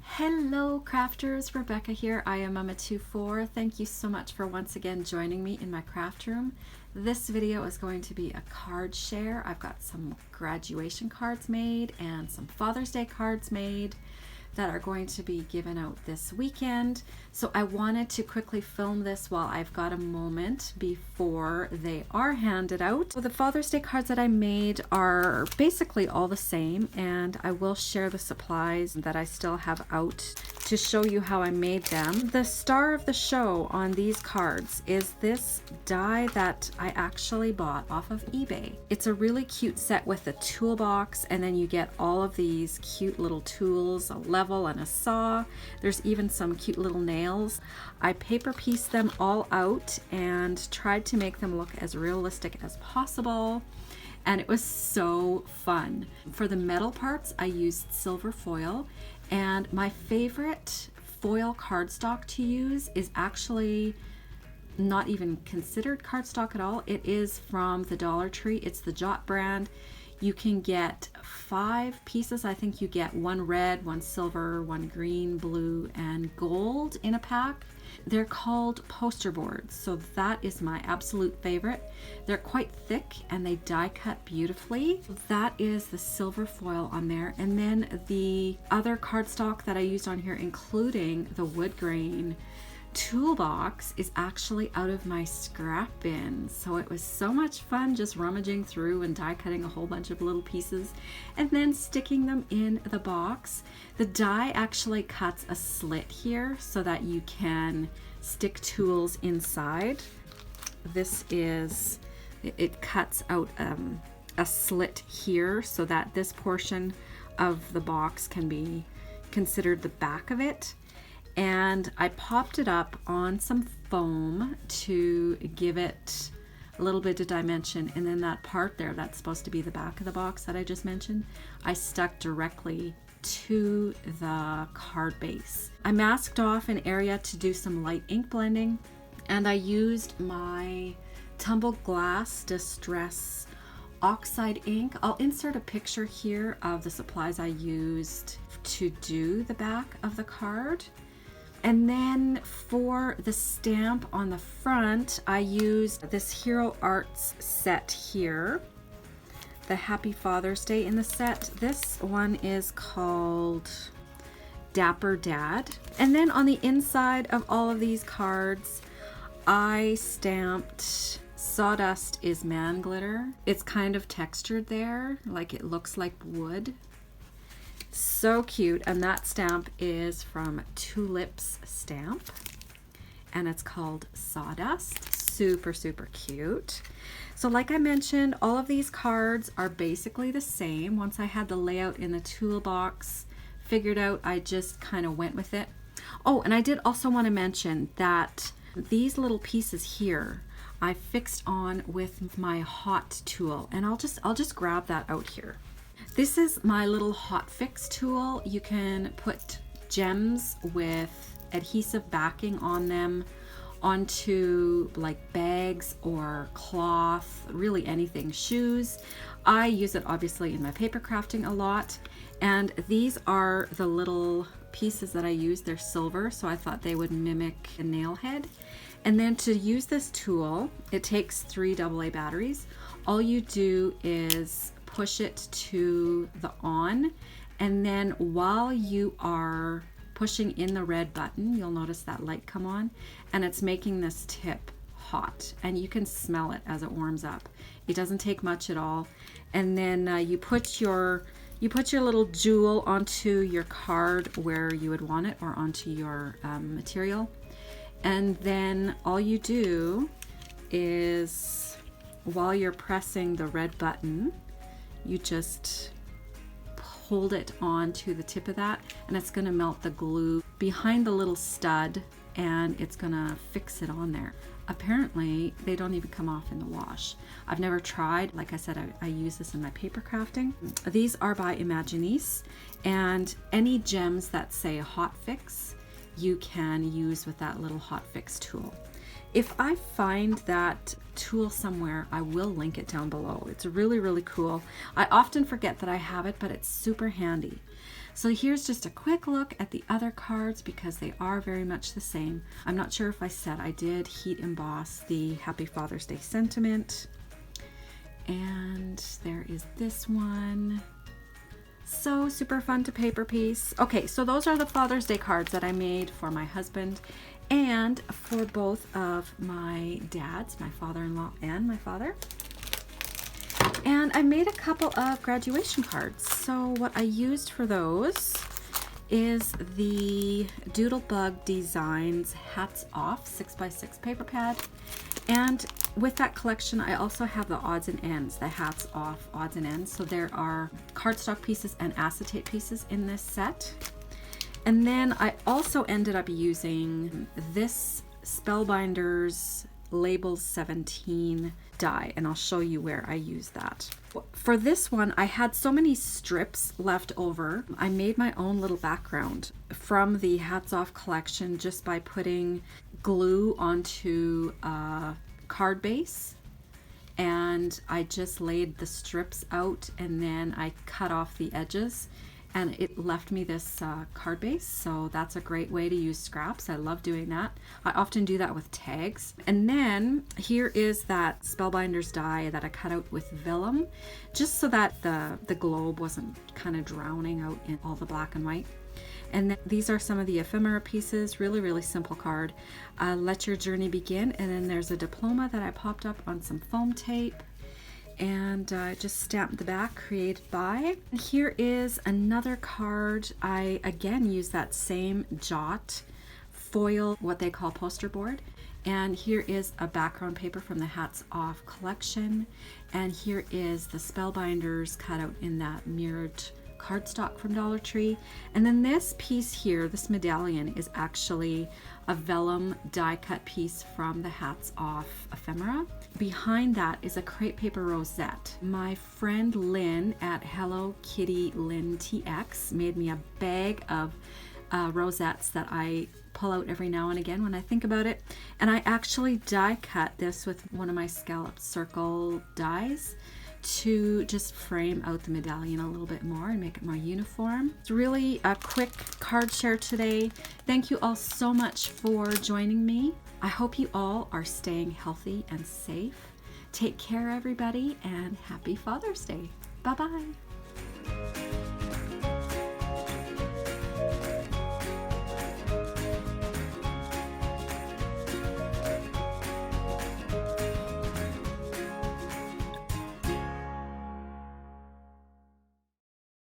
Hello crafters, Rebecca here. I am Mama24. Thank you so much for once again joining me in my craft room. This video is going to be a card share. I've got some graduation cards made and some Father's Day cards made that are going to be given out this weekend. So I wanted to quickly film this while I've got a moment before they are handed out. So the Father's Day cards that I made are basically all the same, and I will share the supplies that I still have out to show you how I made them. The star of the show on these cards is this die that I actually bought off of eBay. It's a really cute set with a toolbox, and then you get all of these cute little tools, a level and a saw. There's even some cute little nails. I paper pieced them all out and tried to make them look as realistic as possible, and it was so fun. For the metal parts, I used silver foil, and my favorite foil cardstock to use is actually not even considered cardstock at all. It is from the Dollar Tree. It's the Jot brand. You can get 5 pieces. I think you get 1 red, 1 silver, 1 green, blue, and gold in a pack. They're called poster boards, so that is my absolute favorite. They're quite thick and they die cut beautifully. That is the silver foil on there, and then the other cardstock that I used on here, including the wood grain toolbox, is actually out of my scrap bin. So it was so much fun just rummaging through and die cutting a whole bunch of little pieces and then sticking them in the box. The die actually cuts a slit here so that you can stick tools inside. It cuts out a slit here so that this portion of the box can be considered the back of it. And I popped it up on some foam to give it a little bit of dimension, and then that part there that's supposed to be the back of the box that I just mentioned, I stuck directly to the card base. I masked off an area to do some light ink blending, and I used my Tumble Glass Distress Oxide ink. I'll insert a picture here of the supplies I used to do the back of the card. And then for the stamp on the front, I used this Hero Arts set here, the Happy Father's Day in the set. This one is called Dapper Dad. And then on the inside of all of these cards, I stamped Sawdust is Man Glitter. It's kind of textured there, like it looks like wood. So cute. And that stamp is from Tulips Stamp, and it's called Sawdust. Super cute. So like I mentioned, all of these cards are basically the same. Once I had the layout in the toolbox figured out, I just kind of went with it. Oh, and I did also want to mention that these little pieces here I fixed on with my hot tool, and I'll just grab that out here. This is my little hot fix tool. You can put gems with adhesive backing on them onto like bags or cloth, really anything, shoes. I use it obviously in my paper crafting a lot, and these are the little pieces that I use. They're silver, so I thought they would mimic a nail head. And then to use this tool, it takes 3 AA batteries. All you do is push it to the on, and then while you are pushing in the red button, you'll notice that light come on, and it's making this tip hot, and you can smell it as it warms up. It doesn't take much at all. And then you put your little jewel onto your card where you would want it, or onto your material, and then all you do is, while you're pressing the red button, you just hold it onto the tip of that, and it's going to melt the glue behind the little stud, and it's going to fix it on there. Apparently they don't even come off in the wash. I've never tried. Like I said, I use this in my paper crafting. These are by Imaginis, and any gems that say hot fix you can use with that little hot fix tool. If I find that tool somewhere, I will link it down below. It's really, really cool. I often forget that I have it, but it's super handy. So here's just a quick look at the other cards because they are very much the same. I'm not sure if I said I did heat emboss the Happy Father's Day sentiment. And there is this one. So super fun to paper piece. Okay, so those are the Father's Day cards that I made for my husband and for both of my dads, my father-in-law and my father. And I made a couple of graduation cards. So what I used for those is the Doodlebug Designs Hats Off 6x6 paper pad. And with that collection, I also have the odds and ends, the Hats Off odds and ends. So there are cardstock pieces and acetate pieces in this set. And then I also ended up using this Spellbinders Labels 17 die, and I'll show you where I use that. For this one, I had so many strips left over. I made my own little background from the Hats Off collection just by putting glue onto a card base, and I just laid the strips out and then I cut off the edges, and it left me this card base. So that's a great way to use scraps. I love doing that. I often do that with tags. And then here is that Spellbinders die that I cut out with vellum, just so that the globe wasn't kind of drowning out in all the black and white. And then these are some of the ephemera pieces. Really, really simple card. Let your journey begin. And then there's a diploma that I popped up on some foam tape and just stamped the back, created by. Here is another card. I again use that same Jot foil, what they call poster board. And here is a background paper from the Hats Off collection. And here is the Spellbinders cut out in that mirrored cardstock from Dollar Tree. And then this piece here, this medallion, is actually a vellum die cut piece from the Hats Off ephemera. Behind that is a crepe paper rosette. My friend Lynn at Hello Kitty Lynn TX made me a bag of rosettes that I pull out every now and again when I think about it. And I actually die cut this with one of my scalloped circle dies to just frame out the medallion a little bit more and make it more uniform. It's really a quick card share today. Thank you all so much for joining me. I hope you all are staying healthy and safe. Take care, everybody, and happy Father's Day. Bye-bye.